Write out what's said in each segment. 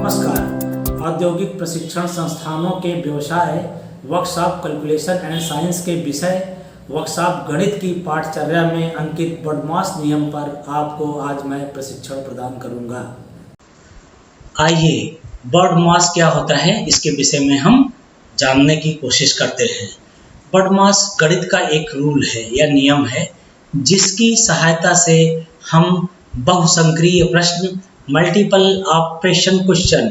नमस्कार। औद्योगिक प्रशिक्षण संस्थानों के व्यवसाय वर्कशॉप कैलकुलेशन एंड साइंस के विषय वर्कशॉप गणित की पाठचर्या में अंकित बॉडमास नियम पर आपको आज मैं प्रशिक्षण प्रदान करूंगा। आइए बॉडमास क्या होता है इसके विषय में हम जानने की कोशिश करते हैं। बॉडमास गणित का एक रूल है या नियम है जिसकी सहायता से हम बहुसंक्रिय प्रश्न मल्टीपल ऑपरेशन क्वेश्चन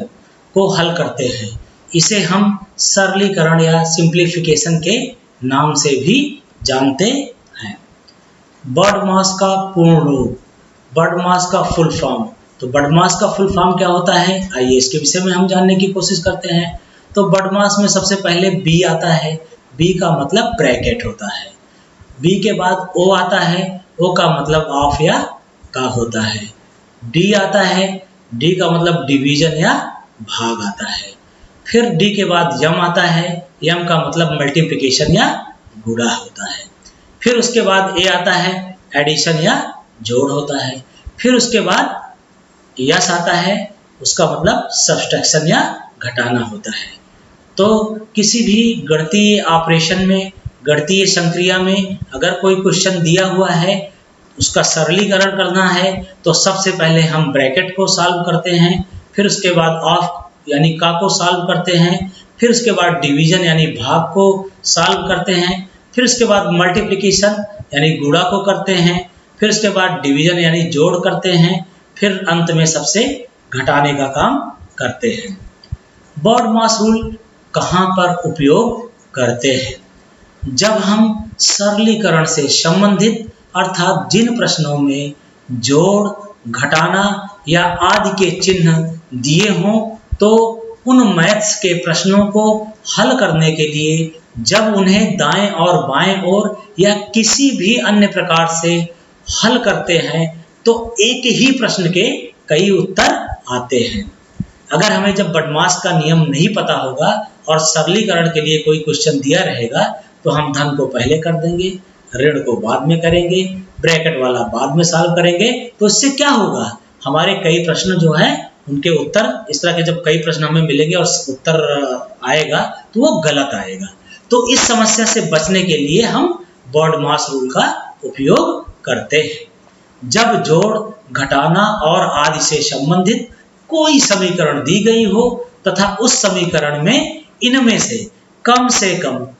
को हल करते हैं। इसे हम सरलीकरण या सिंप्लीफिकेशन के नाम से भी जानते हैं। बॉडमास का पूर्ण रूप, बॉडमास का फुल फॉर्म। तो बॉडमास का फुल फॉर्म क्या होता है, आइए इसके विषय में हम जानने की कोशिश करते हैं। तो बॉडमास में सबसे पहले बी आता है। बी का मतलब ब्रैकेट होता है। बी के बाद ओ आता है। ओ का मतलब ऑफ या का होता है। डी आता है। डी का मतलब डिवीजन या भाग आता है। फिर डी के बाद यम आता है। यम का मतलब मल्टीप्लिकेशन या गुणा होता है। फिर उसके बाद ए आता है, एडिशन या जोड़ होता है। फिर उसके बाद यस आता है, उसका मतलब सब्सट्रैक्शन या घटाना होता है। तो किसी भी गणितीय ऑपरेशन में, गणितीय संक्रिया में अगर कोई क्वेश्चन दिया हुआ है, उसका सरलीकरण करना है तो सबसे पहले हम ब्रैकेट को सॉल्व करते हैं। फिर उसके बाद ऑफ यानी का को सॉल्व करते हैं। फिर उसके बाद डिवीजन यानी भाग को सॉल्व करते हैं। फिर उसके बाद मल्टीप्लिकेशन यानी गुणा को करते हैं। फिर उसके बाद डिवीजन यानी जोड़ करते हैं। फिर अंत में सबसे घटाने का काम करते हैं। बॉडमास रूल कहाँ पर उपयोग करते हैं? जब हम सरलीकरण से संबंधित अर्थात जिन प्रश्नों में जोड़, घटाना या आदि के चिन्ह दिए हों, तो उन मैथ्स के प्रश्नों को हल करने के लिए जब उन्हें दाएं और बाएं ओर या किसी भी अन्य प्रकार से हल करते हैं तो एक ही प्रश्न के कई उत्तर आते हैं। अगर हमें जब बॉडमास का नियम नहीं पता होगा और सरलीकरण के लिए कोई क्वेश्चन दिया रहेगा तो हम धन को पहले कर देंगे, ऋण को बाद में करेंगे, ब्रैकेट वाला बाद में सॉल्व करेंगे। तो इससे क्या होगा, हमारे कई प्रश्न जो हैं उनके उत्तर, इस तरह के जब कई प्रश्न हमें मिलेंगे और उत्तर आएगा तो वो गलत आएगा। तो इस समस्या से बचने के लिए हम बॉडमास रूल का उपयोग करते हैं। जब जोड़, घटाना और आदि से संबंधित कोई समीकरण दी गई हो तथा उस समीकरण में इनमें से कम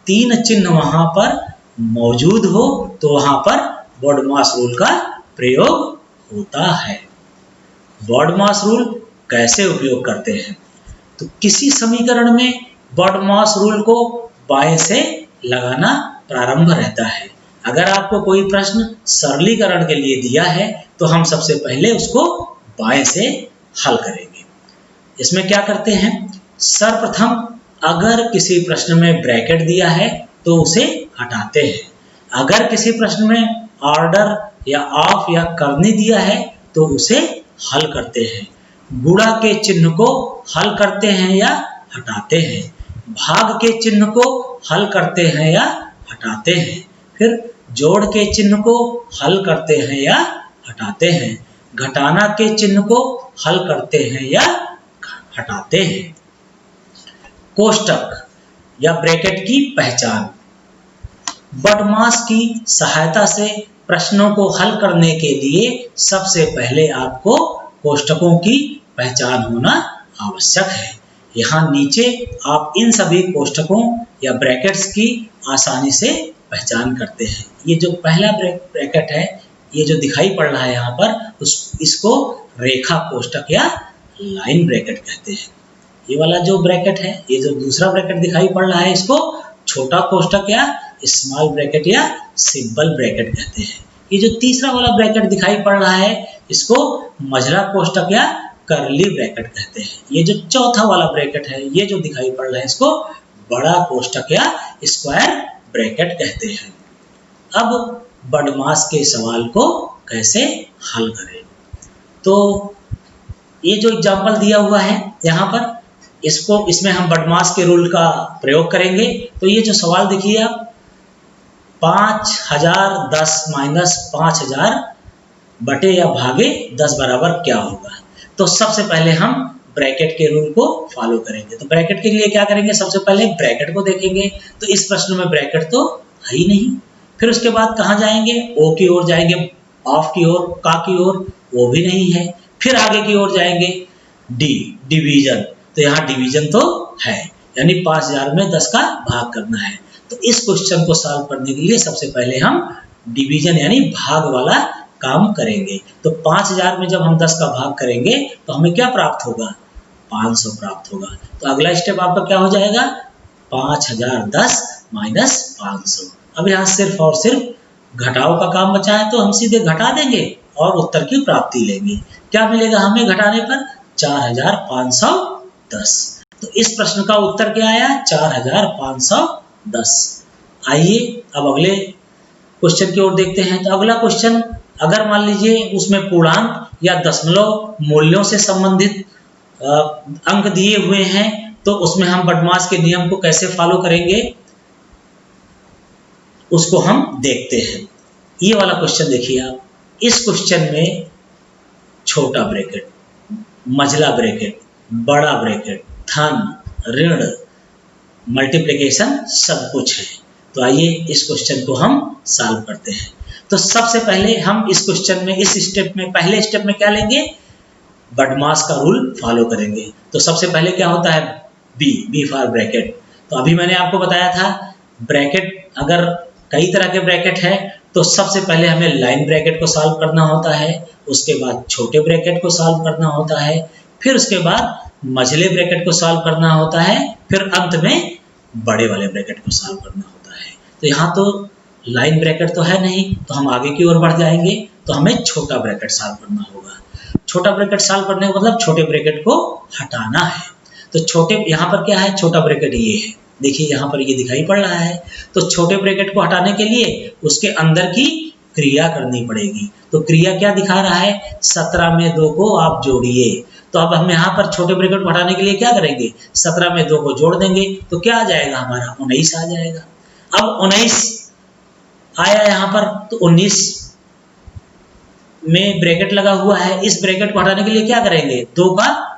3 चिन्ह वहां पर मौजूद हो तो वहां पर बॉडमास रूल का प्रयोग होता है। बॉडमास रूल कैसे उपयोग करते हैं? तो किसी समीकरण में बॉडमास रूल को बाएं से लगाना प्रारंभ रहता है। अगर आपको कोई प्रश्न सरलीकरण के लिए दिया है तो हम सबसे पहले उसको बाएं से हल करेंगे। इसमें क्या करते हैं, सर्वप्रथम अगर किसी प्रश्न में ब्रैकेट दिया है तो उसे हटाते हैं। अगर किसी प्रश्न में ऑर्डर या ऑफ या करनी दिया है तो उसे हल करते हैं। गुणा के चिन्ह को हल करते हैं या हटाते हैं। भाग के चिन्ह को हल करते हैं या हटाते हैं। फिर जोड़ के चिन्ह को हल करते हैं या हटाते हैं। घटाना के चिन्ह को हल करते हैं या हटाते हैं। कोष्टक या ब्रैकेट की पहचान। बॉडमास की सहायता से प्रश्नों को हल करने के लिए सबसे पहले आपको कोष्टकों की पहचान होना आवश्यक है। यहाँ नीचे आप इन सभी कोष्टकों या ब्रैकेट्स की आसानी से पहचान करते हैं। ये जो पहला ब्रैकेट है, ये जो दिखाई पड़ रहा है यहाँ पर, इसको रेखा कोष्टक या लाइन ब्रैकेट कहते हैं। ये वाला जो ब्रैकेट है, ये जो दूसरा ब्रैकेट दिखाई पड़ रहा है, इसको छोटा कोष्टक या स्मॉल ब्रैकेट या सिंपल ब्रैकेट कहते हैं। ये जो तीसरा वाला ब्रैकेट दिखाई पड़ रहा है, इसको मझला कोष्टक या कर्ली ब्रैकेट कहते हैं। ये जो चौथा वाला ब्रैकेट है, ये जो दिखाई पड़ रहा है, इसको बड़ा कोष्टक या स्क्वायर ब्रैकेट कहते हैं। अब बॉडमास के सवाल को कैसे हल करें? तो ये जो एग्जाम्पल दिया हुआ है यहाँ पर, इसमें हम बॉडमास के रूल का प्रयोग करेंगे। तो ये जो सवाल देखिए आप, 5010 माइनस 5000 बटे या भागे 10 बराबर क्या होगा? तो सबसे पहले हम ब्रैकेट के रूल को फॉलो करेंगे। तो ब्रैकेट के लिए क्या करेंगे, सबसे पहले ब्रैकेट को देखेंगे। तो इस प्रश्न में ब्रैकेट तो है ही नहीं। फिर उसके बाद कहाँ जाएंगे, ओ की ओर जाएंगे, ऑफ की ओर, का की ओर, वो भी नहीं है। फिर आगे की ओर जाएंगे, डी डिवीजन, तो यहाँ डिवीजन तो है, यानी 5000 में 10 का भाग करना है। तो इस क्वेश्चन को सॉल्व करने के लिए सबसे पहले हम डिवीजन यानी भाग वाला काम करेंगे। तो 5000 में जब हम 10 का भाग करेंगे तो हमें क्या प्राप्त होगा, 500 प्राप्त होगा। तो अगला स्टेप आपका क्या हो जाएगा, 5010 माइनस 500। अब यहाँ सिर्फ और सिर्फ घटाव का काम बचा है, तो हम सीधे घटा देंगे और उत्तर की प्राप्ति लेंगे। क्या मिलेगा हमें घटाने पर, 4510। तो इस प्रश्न का उत्तर क्या आया, 4510। आइए अब अगले क्वेश्चन की ओर देखते हैं। तो अगला क्वेश्चन, अगर मान लीजिए उसमें पूर्णांक या दशमलव मूल्यों से संबंधित अंक दिए हुए हैं, तो उसमें हम बदमाश के नियम को कैसे फॉलो करेंगे उसको हम देखते हैं। ये वाला क्वेश्चन देखिए आप, इस क्वेश्चन में छोटा ब्रैकेट, मझला ब्रैकेट, बड़ा ब्रैकेट, धन, ऋण, मल्टीप्लिकेशन सब कुछ है। तो आइए इस क्वेश्चन को हम सॉल्व करते हैं। तो सबसे पहले हम इस क्वेश्चन में, इस स्टेप में, पहले स्टेप में क्या लेंगे, बदमाश का रूल फॉलो करेंगे। तो सबसे पहले क्या होता है, बी फॉर ब्रैकेट। तो अभी मैंने आपको बताया था ब्रैकेट अगर कई तरह के ब्रैकेट है, तो सबसे पहले हमें लाइन ब्रैकेट को सॉल्व करना होता है, उसके बाद छोटे ब्रैकेट को सॉल्व करना होता है, फिर उसके बाद मझले ब्रैकेट को सॉल्व करना होता है, फिर अंत में बड़े वाले ब्रैकेट को सॉल्व करना होता है। तो यहाँ तो लाइन ब्रैकेट तो है नहीं, तो हम आगे की ओर बढ़ जाएंगे, तो हमें छोटा ब्रैकेट सॉल्व करना होगा। छोटा ब्रैकेट सॉल्व करने का मतलब छोटे ब्रैकेट को हटाना है। तो छोटे, यहाँ पर क्या है, छोटा ब्रैकेट ये है, देखिए यहाँ पर ये दिखाई पड़ रहा है। तो छोटे ब्रैकेट को हटाने के लिए उसके अंदर की क्रिया करनी पड़ेगी। तो क्रिया क्या दिखा रहा है, 17 में 2 को आप जोड़िए। तो अब हम यहाँ पर छोटे ब्रैकेट को हटाने के लिए क्या करेंगे, 17 में 2 को जोड़ देंगे, तो क्या आ जाएगा हमारा, 19 आ जाएगा। अब 19 आया यहाँ पर, तो 19 में ब्रैकेट लगा हुआ है, इस ब्रैकेट को हटाने के लिए क्या करेंगे, 2 का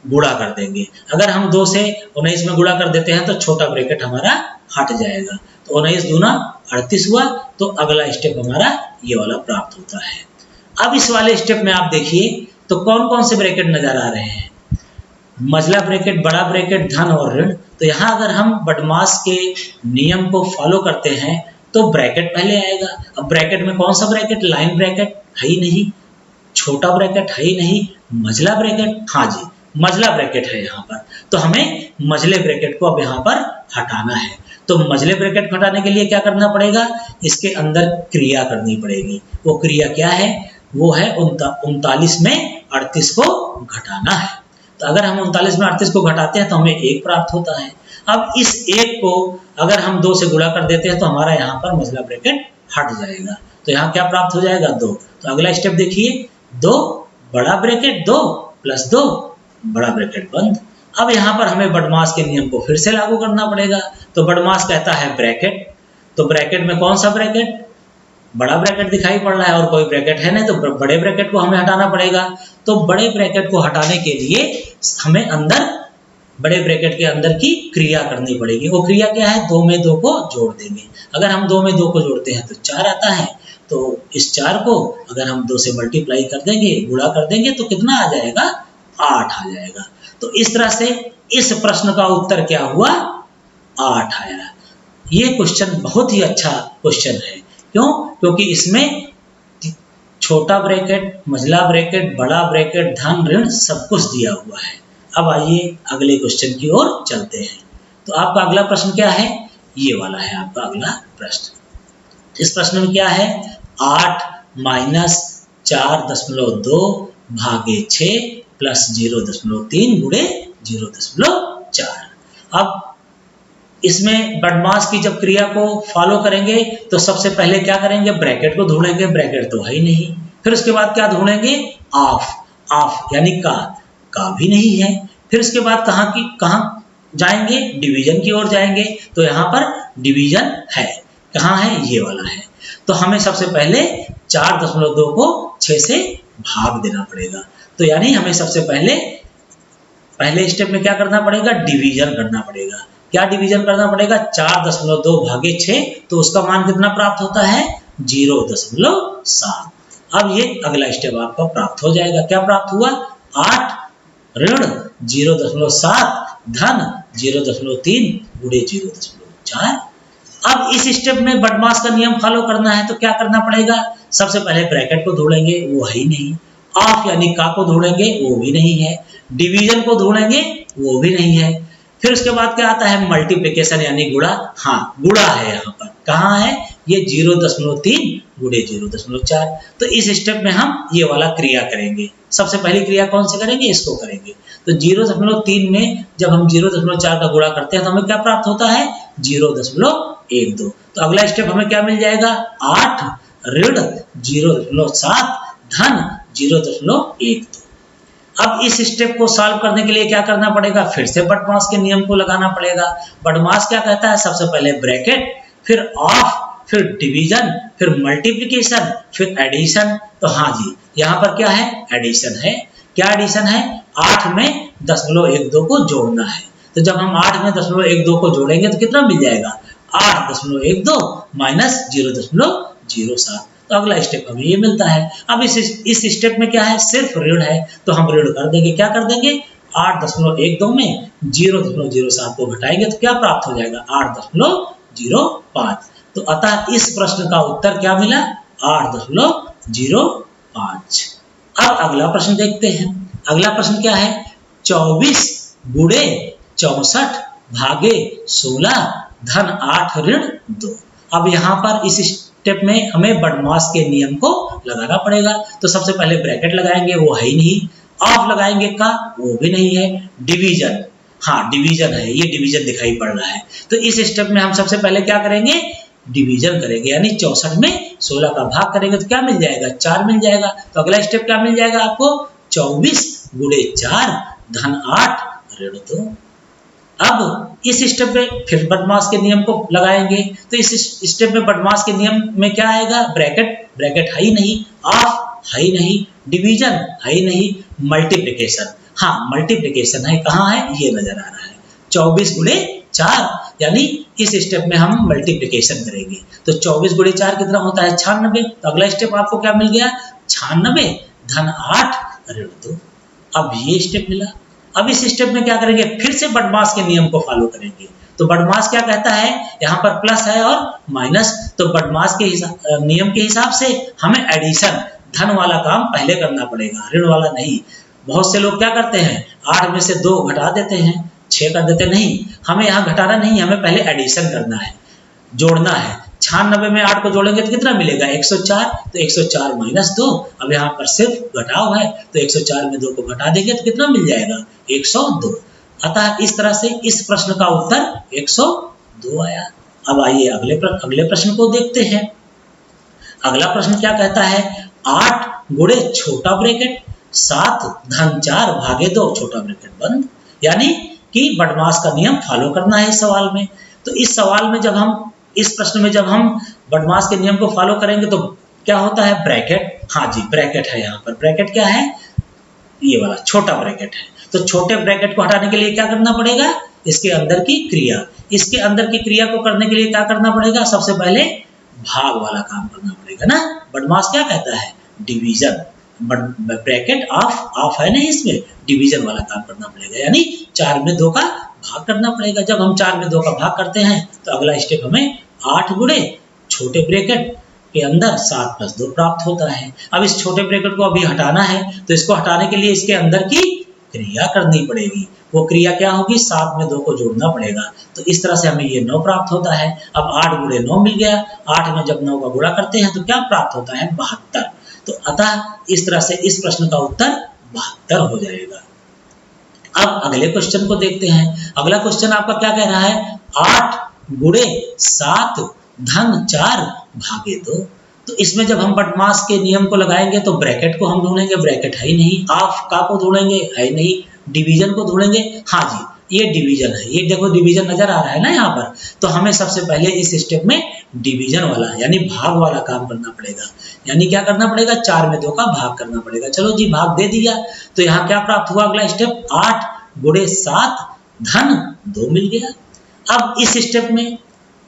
गुणा कर देंगे। अगर हम 2 से 19 में गुणा कर देते हैं तो छोटा ब्रैकेट हमारा हट जाएगा। तो 19 दूना 38 हुआ। तो अगला स्टेप हमारा ये वाला प्राप्त होता है। अब इस वाले स्टेप में आप देखिए तो कौन कौन से ब्रैकेट नजर आ रहे हैं, मझला ब्रैकेट, बड़ा ब्रैकेट, धन और ऋण। तो यहाँ अगर हम बदमाश के नियम को फॉलो करते हैं तो ब्रैकेट पहले आएगा। अब ब्रैकेट में कौन सा ब्रैकेट, लाइन ब्रैकेट है ही नहीं, छोटा ब्रैकेट है ही नहीं, मझला ब्रैकेट, हाँ जी मझला ब्रैकेट है यहाँ पर। तो हमें मझले ब्रैकेट को अब यहाँ पर हटाना है। तो मझले ब्रैकेट हटाने के लिए क्या करना पड़ेगा, इसके अंदर क्रिया करनी पड़ेगी। वो क्रिया क्या है, वो है 39 में 38 को घटाना है। तो अगर हम 39 में 38 को घटाते हैं तो हमें 1 प्राप्त होता है। अब इस 1 को अगर हम 2 से गुणा कर देते हैं तो हमारा यहाँ पर मझला ब्रैकेट हट जाएगा। तो यहाँ क्या प्राप्त हो जाएगा, 2। तो अगला स्टेप देखिए, 2 बड़ा ब्रैकेट, 2 प्लस 2 बड़ा ब्रैकेट बंद। अब यहाँ पर हमें बदमाश के नियम को फिर से लागू करना पड़ेगा। तो बदमाश कहता है ब्रैकेट, तो ब्रैकेट में कौन सा ब्रैकेट, बड़ा ब्रैकेट दिखाई पड़ रहा है और कोई ब्रैकेट है नहीं, तो बड़े ब्रैकेट को हमें हटाना पड़ेगा। तो बड़े ब्रैकेट को हटाने के लिए हमें अंदर, बड़े ब्रैकेट के अंदर की क्रिया करनी पड़ेगी। वो क्रिया क्या है, 2 में 2 को जोड़ देंगे। अगर हम 2 में 2 को जोड़ते हैं तो 4 आता है। तो इस 4 को अगर हम 2 से मल्टीप्लाई कर देंगे, गुणा कर देंगे, तो कितना आ जाएगा, 8 आ जाएगा। तो इस तरह से इस प्रश्न का उत्तर क्या हुआ, 8 आया। ये क्वेश्चन बहुत ही अच्छा क्वेश्चन है। क्यों, क्योंकि इसमें छोटा ब्रैकेट, मझला ब्रैकेट, बड़ा ब्रैकेट, धन, ऋण सब कुछ दिया हुआ है। अब आइए अगले क्वेश्चन की ओर चलते हैं। तो आपका अगला प्रश्न क्या है, ये वाला है आपका अगला प्रश्न। इस प्रश्न में क्या है, 8 माइनस 4.2 भागे 6 प्लस 0.3 गुणे 0.4। अब इसमें बदमाश की जब क्रिया को फॉलो करेंगे तो सबसे पहले क्या करेंगे, ब्रैकेट को ढूंढेंगे, ब्रैकेट तो है ही नहीं। फिर उसके बाद क्या ढूंढेंगे, ऑफ यानी का भी नहीं है। फिर उसके बाद कहाँ जाएंगे, डिवीजन की ओर जाएंगे। तो यहाँ पर डिवीजन है, कहाँ है, ये वाला है। तो हमें सबसे पहले 4.2 को 6 से भाग देना पड़ेगा। तो यानी हमें सबसे पहले पहले स्टेप में क्या करना पड़ेगा, डिवीजन करना पड़ेगा। क्या डिवीजन करना पड़ेगा, 4.2 भागे 6, तो उसका मान कितना प्राप्त होता है, 0.7। अब ये अगला स्टेप आपका प्राप्त हो जाएगा। क्या प्राप्त हुआ, 8 ऋण 0.7 धन 0.3 गुणे 0.4। अब इस स्टेप में बदमाश का नियम फॉलो करना है, तो क्या करना पड़ेगा, सबसे पहले ब्रैकेट को ढूंढेंगे, वो है ही नहीं। ऑफ यानी का को ढूंढेंगे, वो भी नहीं है। डिवीजन को ढूंढेंगे, वो भी नहीं है। फिर उसके बाद क्या आता है, मल्टीप्लिकेशन यानी गुणा। हाँ, गुणा है यहाँ पर, कहाँ है, ये 0.3 गुणे 0.4। तो इस स्टेप में हम ये वाला क्रिया करेंगे। सबसे पहली क्रिया कौन सी करेंगे, इसको करेंगे। तो 0.3 में जब हम 0.4 का गुणा करते हैं तो हमें क्या प्राप्त होता है, 0.12। तो अगला स्टेप हमें क्या मिल जाएगा, 8 ऋण 0.7 धन 0.12। अब इस स्टेप को सॉल्व करने के लिए क्या करना पड़ेगा, फिर से बदमाश के नियम को लगाना पड़ेगा। बदमाश क्या कहता है, सबसे पहले ब्रैकेट, फिर ऑफ, फिर डिवीजन, फिर मल्टीप्लिकेशन, फिर एडिशन। तो हाँ जी, यहाँ पर क्या है, एडिशन है। क्या एडिशन है, 8 में 0.12 को जोड़ना है। तो जब हम 8 में 0.12 को जोड़ेंगे तो कितना मिल जाएगा, 8.12 माइनस 0.07। तो अगला स्टेप हमें ये मिलता है। अब इस स्टेप में क्या है, सिर्फ ऋण है, तो हम ऋण कर देंगे। क्या कर देंगे, 8.12 में 0.07 को घटाएंगे तो क्या प्राप्त हो जाएगा, 8.05। तो अतः इस प्रश्न का उत्तर क्या मिला, 8.05। अब अगला प्रश्न देखते हैं। अगला प्रश्न क्या है, 24 गुणे 64 भागे 16 धन 8 ऋण 2। अब यहाँ पर इस स्टेप में हमें बदमाश के नियम को लगाना पड़ेगा। तो सबसे पहले ब्रैकेट लगाएंगे, वो है ही नहीं। ऑफ लगाएंगे, का वो भी नहीं है। डिवीजन, हाँ डिवीजन है, ये डिवीजन दिखाई पड़ रहा है। तो इस स्टेप में हम सबसे पहले क्या करेंगे, डिवीजन करेंगे, यानी 64 में 16 का भाग करेंगे तो क्या मिल जाएगा, 4 मिल जाएगा। तो अगला स्टेप क्या मिल जाएगा आपको, 24 गुणे 4 धन 8 ऋण 2। अब इस स्टेप में फिर बदमाश के नियम को लगाएंगे। तो इस स्टेप में बदमाश के नियम में क्या आएगा, ब्रैकेट, ब्रैकेट है ही नहीं। ऑफ है ही नहीं। डिवीजन है ही नहीं। मल्टीप्लिकेशन, हाँ मल्टीप्लिकेशन है, कहाँ है, ये नजर आ रहा है। 24 गुणे 4, यानी इस स्टेप में हम मल्टीप्लिकेशन करेंगे। तो 24 गुणे 4 कितना होता है, 96। तो अगला स्टेप आपको क्या मिल गया, 96 धन 8 ऋण 2। अब ये स्टेप मिला। अब इस स्टेप में क्या करेंगे, फिर से बदमाश के नियम को फॉलो करेंगे। तो बदमाश क्या कहता है, यहाँ पर प्लस है और माइनस, तो बदमाश के नियम के हिसाब से हमें एडिशन, धन वाला काम पहले करना पड़ेगा, ऋण वाला नहीं। बहुत से लोग क्या करते हैं, 8 में से 2 घटा देते हैं, 6 कर देते, नहीं, हमें यहाँ घटाना नहीं, हमें पहले एडिशन करना है, जोड़ना है। 96 में 8 को जोड़ेंगे तो कितना मिलेगा, 104। तो 104 माइनस 2, अब यहाँ पर सिर्फ घटाव है, तो 104 में 2 को घटा देंगे तो कितना मिल जाएगा, 102। अतः इस तरह से इस प्रश्न का उत्तर 102 आया। अब आइए अगले प्रश्न को देखते हैं। अगला प्रश्न क्या कहता है, 8 गुणे छोटा ब्रैकेट 7 धन 4 भागे 2 छोटा ब्रैकेट बंद। यानी कि बदमाश का नियम फॉलो करना है इस सवाल में। तो इस सवाल में जब हम, इस प्रश्न में जब हम बदमाश के नियम को फॉलो करेंगे तो क्या होता है, ब्रैकेट, हाँ जी ब्रैकेट है। यहाँ पर ब्रैकेट क्या है, ये वाला छोटा ब्रैकेट है। तो छोटे ब्रैकेट को हटाने के लिए क्या करना पड़ेगा, इसके अंदर की क्रिया, इसके अंदर की क्रिया को करने के लिए क्या करना पड़ेगा, सबसे पहले भाग वाला काम करना पड़ेगा ना। बदमाश क्या कहता है, डिवीजन, ब्रैकेट ऑफ है ना, इसमें डिवीजन वाला काम करना पड़ेगा, यानी 4 में 2 का भाग करना पड़ेगा। जब हम 4 में 2 का भाग करते हैं तो अगला स्टेप हमें 8 गुणे छोटे ब्रैकेट के अंदर 7 + 2 प्राप्त होता है। अब इस छोटे ब्रैकेट को अभी हटाना है, तो इसको हटाने के लिए इसके अंदर की क्रिया करनी पड़ेगी। वो क्रिया क्या होगी, 7 में 2 को जोड़ना पड़ेगा। तो इस तरह से हमें ये 9 प्राप्त होता है। अब 8 गुणे 9 मिल गया। 8 में जब 9 का गुणा करते हैं तो क्या प्राप्त होता है, 72। तो अतः इस तरह से इस प्रश्न का उत्तर 72 हो जाएगा। अब अगले क्वेश्चन को देखते हैं। अगला क्वेश्चन आपका क्या कह रहा है, 8 गुणे 7 धन 4 भागे 2। तो इसमें जब हम बदमाश के नियम को लगाएंगे तो ब्रैकेट को हम ढूंढेंगे, ब्रैकेट है ही नहीं। ऑफ का को ढूंढेंगे, है नहीं। डिवीजन को ढूंढेंगे, हाँ जी ये डिवीजन है, ये देखो डिवीजन नजर आ रहा है ना यहाँ पर। तो हमें सबसे पहले इस स्टेप में डिवीजन वाला यानी भाग वाला काम करना पड़ेगा। यानी क्या करना पड़ेगा, 4 में 2 का भाग करना पड़ेगा। चलो जी भाग दे दिया। तो यहाँ क्या प्राप्त हुआ, अगला स्टेप 8 गुणे 7 धन 2 मिल गया। अब इस स्टेप में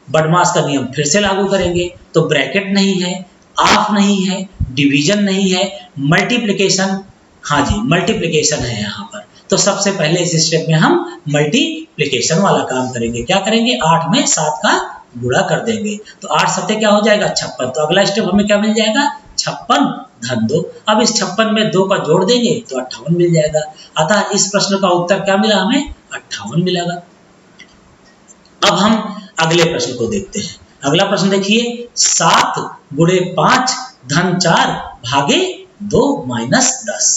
बदमाश का नियम फिर से लागू करेंगे, तो ब्रैकेट नहीं है, ऑफ नहीं है, डिवीजन नहीं है, मल्टीप्लिकेशन, हाँ जी मल्टीप्लिकेशन है यहाँ पर। तो सबसे पहले इस स्टेप में हम मल्टीप्लिकेशन वाला काम करेंगे। क्या करेंगे, 8 में 7 का गुणा कर देंगे, तो 8 सत्ते क्या हो जाएगा 56। तो अगला स्टेप हमें क्या मिल जाएगा, 56 धन 2। अब इस 56 में 2 का जोड़ देंगे तो 58 मिल जाएगा। अतः इस प्रश्न का उत्तर क्या मिला, हमें 58 मिलेगा। अब हम अगले प्रश्न को देखते हैं। अगला प्रश्न देखिए, 7 गुणे 5 धन 4 भागे 2 माइनस 10।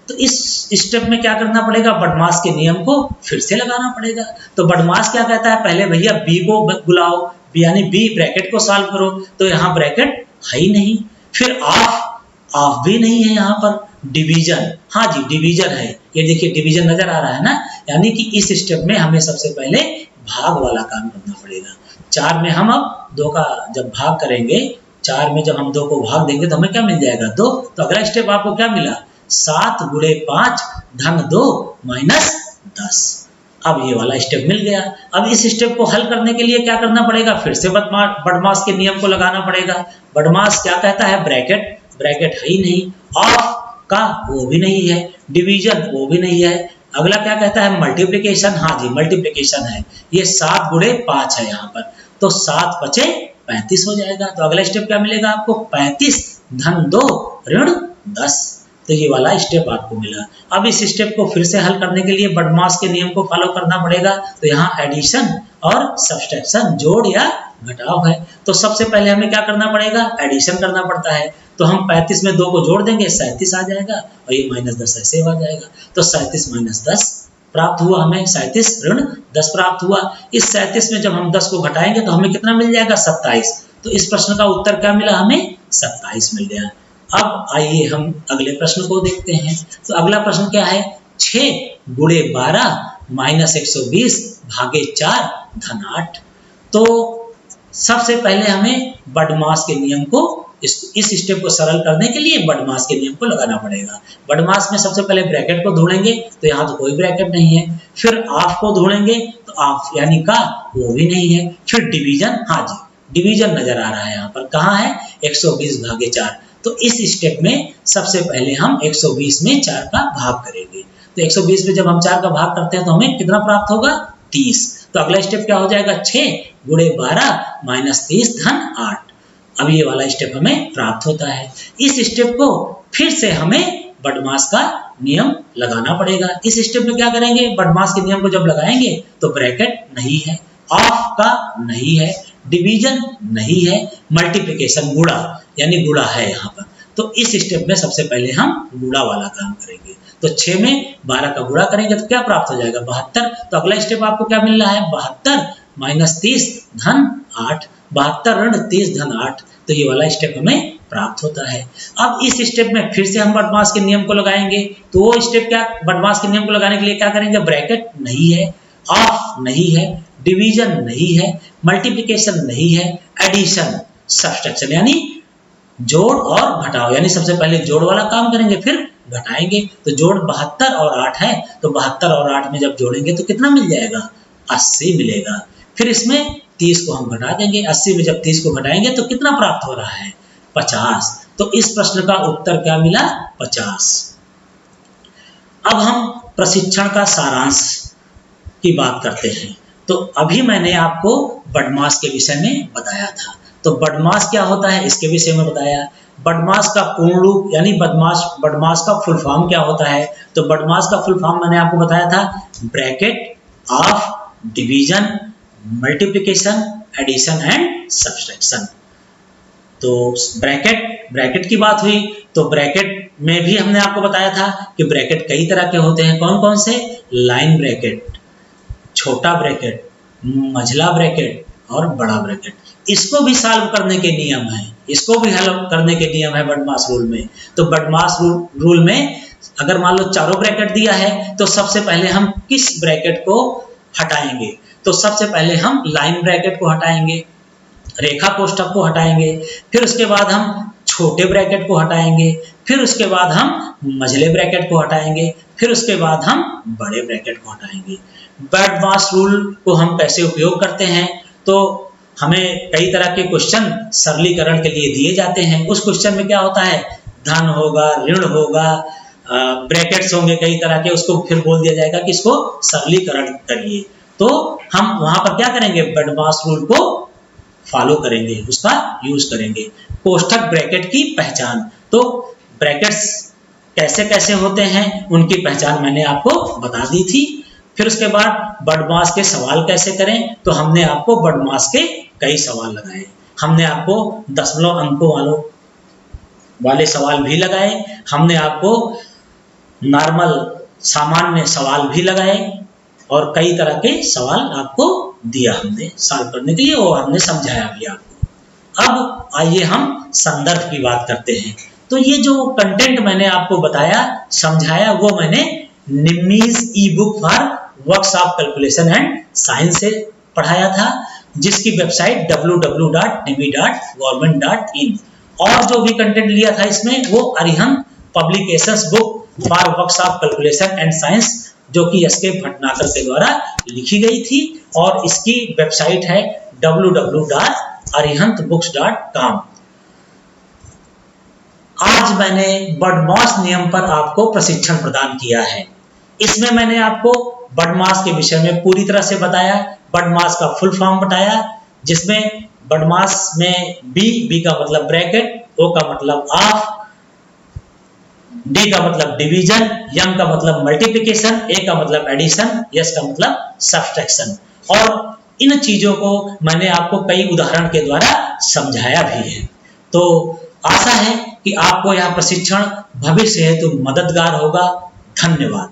तो इस स्टेप में क्या करना पड़ेगा, बदमाश के नियम को फिर से लगाना पड़ेगा। तो बदमाश क्या कहता है, पहले भैया बी को बुलाओ, यानी बी ब्रैकेट को सॉल्व करो। तो यहाँ ब्रैकेट है ही नहीं, फिर ऑफ भी नहीं है यहाँ पर, डिवीजन, हाँ जी डिवीजन है, ये देखिए डिवीजन नजर आ रहा है ना। यानी कि इस स्टेप में हमें सबसे पहले भाग वाला काम करना पड़ेगा। 4 में हम अब 2 का जब भाग करेंगे, 4 में जब हम 2 को भाग देंगे तो हमें क्या मिल जाएगा, 2। तो अगला स्टेप आपको क्या मिला, 7 गुणे 5 धन 2 माइनस 10। अब ये वाला स्टेप मिल गया। अब इस स्टेप को हल करने के लिए क्या करना पड़ेगा, फिर से बदमाश के नियम को लगाना पड़ेगा। बदमाश क्या कहता है, ब्रैकेट है ही नहीं, ऑफ का वो भी नहीं है, डिवीजन वो भी नहीं है। अगला क्या कहता है, मल्टीप्लिकेशन, हाँ जी मल्टीप्लिकेशन है, ये 7 गुणे 5 है यहाँ पर, तो 7 बचे 35 हो जाएगा। तो अगला स्टेप क्या मिलेगा आपको, 35 धन 2 ऋण 10। तो ये वाला स्टेप आपको मिला। अब इस स्टेप को फिर से हल करने के लिए बदमाश के नियम को फॉलो करना पड़ेगा। तो यहाँ एडिशन और सब्सट्रैक्शन, जोड़ या घटाव है। तो सबसे पहले हमें क्या करना पड़ेगा, एडिशन करना पड़ता है। तो हम 35 में 2 को जोड़ देंगे, 37 आ जाएगा, और ये माइनस 10 ऐसे आ जाएगा। तो 37 माइनस 10 प्राप्त हुआ, हमें 37 ऋण 10 प्राप्त हुआ। इस 37 में जब हम 10 को घटाएंगे तो हमें कितना मिल जाएगा, 27। तो इस प्रश्न का उत्तर क्या मिला, हमें 27 मिल गया। अब आइए हम अगले प्रश्न को देखते हैं। तो अगला प्रश्न क्या है, 6 गुणे 12 माइनस 120 भागे 4 धन 8। तो सबसे पहले हमें बदमाश के नियम को इस स्टेप को सरल करने के लिए बदमाश के नियम को लगाना पड़ेगा। बदमाश में सबसे पहले ब्रैकेट को ढूंढेंगे, तो यहाँ तो कोई ब्रैकेट नहीं है। फिर ऑफ को ढूंढेंगे, तो ऑफ यानी का वो भी नहीं है। फिर डिवीजन, हाँ जी डिवीजन नजर आ रहा है यहाँ पर, कहाँ है, 120 भागे 4। तो इस स्टेप में सबसे पहले हम 120 में 4 का भाग करेंगे। तो 120 में जब हम 4 का भाग करते हैं तो हमें कितना प्राप्त होगा, 30। तो अगला स्टेप क्या हो जाएगा, 6 गुणे 12 माइनस 30 धन 8। अब ये वाला स्टेप हमें प्राप्त होता है। इस स्टेप को फिर से हमें बदमाश का नियम लगाना पड़ेगा। इस स्टेप में क्या करेंगे, बदमाश के नियम को जब लगाएंगे तो ब्रैकेट नहीं है, ऑफ का नहीं है, डिवीजन नहीं है, मल्टीप्लिकेशन गुणा यानी गुणा है यहाँ पर। तो इस स्टेप में सबसे पहले हम गुणा वाला काम करेंगे। तो 6 में 12 का गुणा करेंगे तो क्या प्राप्त हो जाएगा, 72। तो अगला स्टेप आपको क्या मिल रहा है, 72 माइनस 30 धन 8, 72 ऋण 30 धन 8। तो ये वाला स्टेप हमें प्राप्त होता है। अब इस स्टेप में फिर से हम बदमाश के नियम को लगाएंगे। तो वो स्टेप क्या, बदमाश के नियम को लगाने के लिए क्या करेंगे, ब्रैकेट नहीं है, ऑफ नहीं है, डिवीजन नहीं है, मल्टीप्लिकेशन नहीं है, एडिशन सब्सट्रैक्शन यानी जोड़ और घटाव, यानी सबसे पहले जोड़ वाला काम करेंगे फिर घटाएंगे। तो जोड़ 72 और 8 है, तो 72 और 8 में जब जोड़ेंगे तो कितना मिल जाएगा, 80 मिलेगा। फिर इसमें 30 को हम घटा देंगे, 80 में जब 30 को घटाएंगे तो कितना प्राप्त हो रहा है, 50। तो इस प्रश्न का उत्तर क्या मिला, 50। अब हम प्रशिक्षण का सारांश की बात करते हैं। तो अभी मैंने आपको बदमाश के विषय में बताया था। तो बदमाश क्या होता है इसके विषय में बताया। बदमाश का पूर्ण रूप यानी बदमाश का फुल फॉर्म क्या होता है। तो बदमाश का फुल फॉर्म मैंने आपको बताया था, bracket, of, division, multiplication, addition and subtraction. तो ब्रैकेट की बात हुई, तो ब्रैकेट में भी हमने आपको बताया था कि ब्रैकेट कई तरह के होते हैं। कौन कौन से, लाइन ब्रैकेट, छोटा ब्रैकेट, मझला ब्रैकेट और बड़ा ब्रैकेट। इसको भी सॉल्व करने के नियम है, इसको भी हल करने के नियम है बदमाश रूल में। तो बदमाश रूल में अगर मान लो चारों ब्रैकेट दिया है तो सबसे पहले हम किस ब्रैकेट को हटाएंगे। तो सबसे पहले हम लाइन ब्रैकेट को हटाएंगे, रेखा कोष्ठक को हटाएंगे, फिर उसके बाद हम छोटे ब्रैकेट को हटाएंगे, फिर उसके बाद हम मझले ब्रैकेट को हटाएंगे, फिर उसके बाद हम बड़े ब्रैकेट को हटाएंगे। बॉडमास रूल को हम कैसे उपयोग करते हैं, तो हमें कई तरह के क्वेश्चन सरलीकरण के लिए दिए जाते हैं। उस क्वेश्चन में क्या होता है, धन होगा, ऋण होगा, ब्रैकेट्स होंगे कई तरह के, उसको फिर बोल दिया जाएगा कि इसको सरलीकरण करिए। तो हम वहां पर क्या करेंगे, बॉडमास रूल को फॉलो करेंगे, उसका यूज करेंगे। कोष्ठक ब्रैकेट की पहचान, तो ब्रैकेट्स कैसे कैसे होते हैं उनकी पहचान मैंने आपको बता दी थी। फिर उसके बाद बॉडमास के सवाल कैसे करें, तो हमने आपको बॉडमास के कई सवाल लगाए। हमने आपको दशमलव अंकों वाले सवाल भी लगाए, हमने आपको नॉर्मल सामान्य सवाल भी लगाए और कई तरह के सवाल आपको दिया हमने सॉल्व करने के लिए, और हमने समझाया भी आपको। अब आइए हम संदर्भ की बात करते हैं। तो ये जो कंटेंट मैंने आपको बताया, समझाया, वो मैंने निम्मीज e book for workshop calculation and science से पढ़ाया था, जिसकी वेबसाइट www.nimi.government.in। और जो भी कंटेंट लिया था इसमें वो Arihant publications book for workshop calculation and science, जो कि एसके भटनागर के द्वारा लिखी गई थी, और इसकी वेबसाइट है www.arihantbooks.com। आज मैंने बॉडमास नियम पर आपको प्रशिक्षण प्रदान किया है। इसमें मैंने आपको बॉडमास के विषय में पूरी तरह से बताया, बॉडमास का फुल फॉर्म बताया, जिसमें बॉडमास में बी का मतलब ब्रैकेट, ओ का मतलब ऑफ, डी का मतलब डिवीजन, एम का मतलब मल्टीप्लिकेशन, ए का मतलब एडिशन, एस का मतलब सब्ट्रैक्शन। और इन चीजों को मैंने आपको कई उदाहरण के द्वारा समझाया भी है। तो आशा है कि आपको यह प्रशिक्षण भविष्य हेतु मददगार होगा। धन्यवाद।